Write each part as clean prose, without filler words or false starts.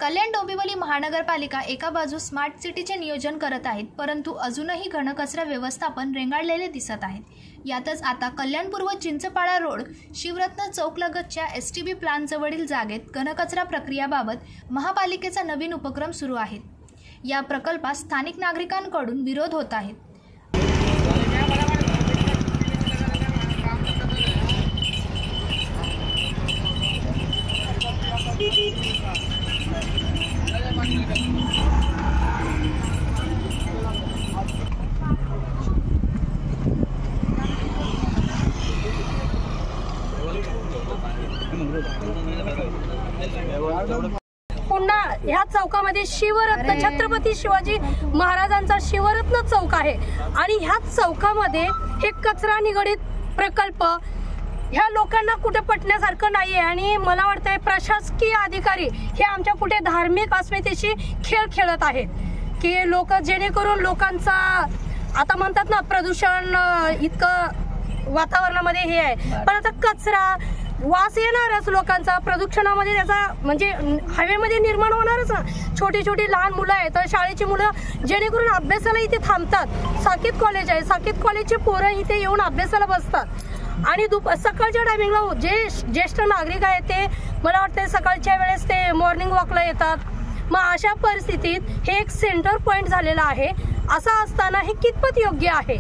कल्याण डोंबिवली महानगरपालिका एका बाजूस स्मार्ट सिटीचे नियोजन करत आहेत, परंतु अजूनही घनकचरा व्यवस्थापन रेंगाळलेले दिसत आहेत। यातच आता कल्याण पूर्व चिंचपाडा रोड शिवरत्न चौकलगतच्या एसटीबी प्लांट जवळील जागेत घनकचरा प्रक्रियाबाबत महापालिकेचा नवीन उपक्रम सुरू आहे। या प्रकल्पास स्थानिक नागरिकांकडून विरोध होत आहे। पुन्हा ह्या चौकामध्ये शिवरत्न छत्रपती शिवाजी महाराजांचा शिवरत्न चौक आहे आणि ह्या चौकामध्ये हे कचरा निगडीत प्रकल्प ह्या लोकांना कुठे पटण्यासारखं नाहीये आणि मला वाटतंय प्रशासकीय अधिकारी हे आमच्या कुठे धार्मिक अस्मितेशी खेळ खेळत आहेत की लोक जेणेकरून लोकांचा आता म्हणतात ना प्रदूषण इतकं वातावरणामध्ये हे आहे, पण आता कचरा वास येणारच लोकांचा, प्रदूषणामध्ये त्याचा म्हणजे हवेमध्ये निर्माण होणारच ना। छोटी छोटी लहान मुलं आहेत तर शाळेची मुलं जेणेकरून अभ्यासाला इथे थांबतात। साकेत कॉलेज आहे, साकेत कॉलेजचे पोरं इथे येऊन अभ्यासाला बसतात आणि सकाळच्या टायमिंगला जे ज्येष्ठ नागरिक आहेत ते मला वाटतं सकाळच्या वेळेस ते मॉर्निंग वॉकला येतात। मग अशा परिस्थितीत हे एक सेंटर पॉइंट झालेला आहे, असं असताना हे कितपत योग्य आहे?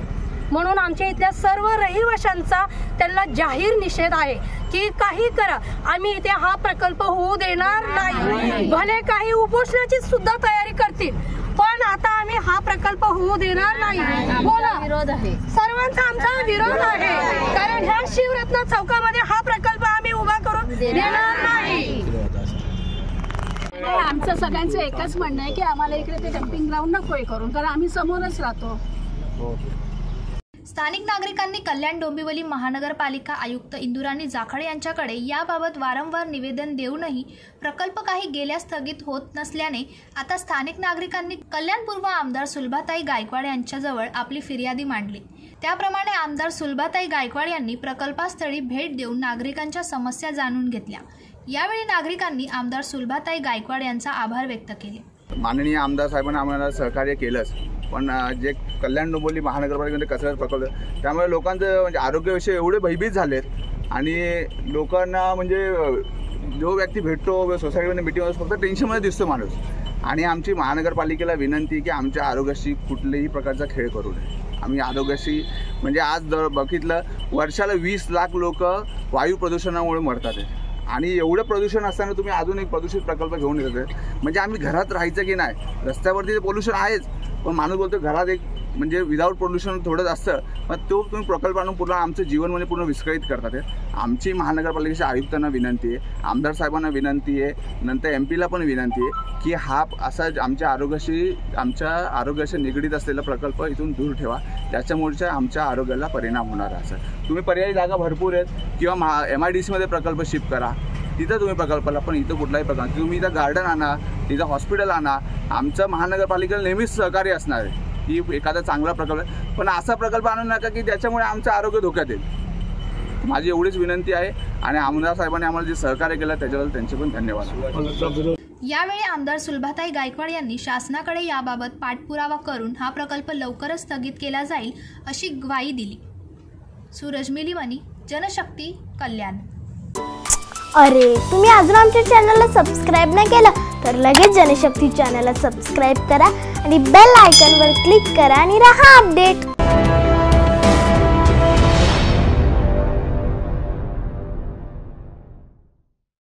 म्हणून आमच्या इथल्या सर्व रहिवाशांचा त्यांना जाहीर निषेध आहे की काही करा, आम्ही इथे हा प्रकल्प होऊ देणार नाही। भले काही उपोषणाची सुद्धा तयारी करतील, पण आता आम्ही हा प्रकल्प होऊ देणार नाही। बोला, विरोध आहे, सर्वांचा आमचा विरोध आहे, कारण ह्या शिवरत्न चौकामध्ये हा प्रकल्प आम्ही उभा करून देणार नाही। आमचं सगळ्यांचं एकच म्हणणं आहे की आम्हाला इकडे ते डम्पिंग ग्राउंड नकोय करून, कारण आम्ही समोरच राहतो। स्थानिक नागरिकांनी कल्याण डोंबिवली महानगरपालिका आयुक्त इंदुराणी जाखड यांच्याकडे याबाबत वारंवार निवेदन देऊनही प्रकल्प काही गेल्या स्थगित होत नसल्याने आता स्थानिक नागरिकांनी कल्याण पूर्व आमदार सुलभाताई गायकवाड यांच्याजवळ आपली फिर्यादी मांडली। त्याप्रमाणे आमदार सुलभाताई गायकवाड यांनी प्रकल्पास्थळी भेट देऊन नागरिकांच्या समस्या जाणून घेतल्या। यावेळी नागरिकांनी आमदार सुलभाताई गायकवाड यांचा आभार व्यक्त केले। माननीय आमदार साहेबांनी आम्हाला सहकार्य केलंच, पण जे कल्याण डोंबिवली महानगरपालिकेमध्ये कचरा प्रकल्प त्यामुळे लोकांचं म्हणजे आरोग्याविषयी एवढे भयभीत झालेत आणि लोकांना म्हणजे जो व्यक्ती भेटतो सोसायटीमध्ये मीटिंगमध्ये फक्त टेन्शनमध्ये दिसतो माणूस। आणि आमची महानगरपालिकेला विनंती की आमच्या आरोग्याशी कुठल्याही प्रकारचा खेळ करू नये। आम्ही आरोग्याशी म्हणजे आज बघितलं वर्षाला 20 लाख लोक वायू प्रदूषणामुळे मरतात आणि एवढं प्रदूषण असताना तुम्ही अजून एक प्रदूषित प्रकल्प घेऊन येतात, म्हणजे आम्ही घरात राहायचं की नाही? रस्त्यावरती पोल्युशन आहेच, पण माणूस बोलतो घरात एक म्हणजे विदाऊट पोल्युशन थोडंच असतं, पण तो तुम्ही प्रकल्प आणून पूर्ण आमचं जीवन म्हणजे पूर्ण विस्कळीत करतात। आमची महानगरपालिकेच्या आयुक्तांना विनंती आहे, आमदार साहेबांना विनंती आहे, नंतर MP ला पण विनंती आहे की हा असा आमच्या आरोग्याशी निगडीत असलेला प्रकल्प इथून दूर ठेवा, त्याच्यामुळे आमच्या आरोग्याला परिणाम होणार आहे। तुम्ही पर्यायी जागा भरपूर आहेत किंवा MIDC मध्ये प्रकल्प शिफ्ट करा, तिथं तुम्ही प्रकल्पाला, पण इथं कुठलाही प्रकल्प तुम्ही इथं गार्डन आणा, तिथं हॉस्पिटल आणा। आमचं महानगरपालिकेला नेहमीच सहकार्य असणार आहे की एखादा चांगला प्रकल्प, पण असा प्रकल्प आणू नका की ज्याच्यामुळे आमचं आरोग्य धोक्यात येईल। माझी एवढीच विनंती आहे आणि आमदार साहेबांनी आम्हाला जे सहकार्य केलं त्याच्याबद्दल त्यांचे पण धन्यवाद। यावेळी आमदार सुलभाताई गायकवाड यांनी शासनाकडे याबाबत पाठपुरावा करून हा प्रकल्प लवकरच स्थगित केला जाईल अशी ग्वाही दिली। सूरज मिलिमनी, जनशक्ती, कल्याण। अरे, तुम्ही अजून आमच्या चॅनलला सबस्क्राइब नाही केलं तर लगेच जनशक्ती चॅनलला सबस्क्राइब करा आणि बेल आयकॉनवर क्लिक करा आणि रहा अपडेट।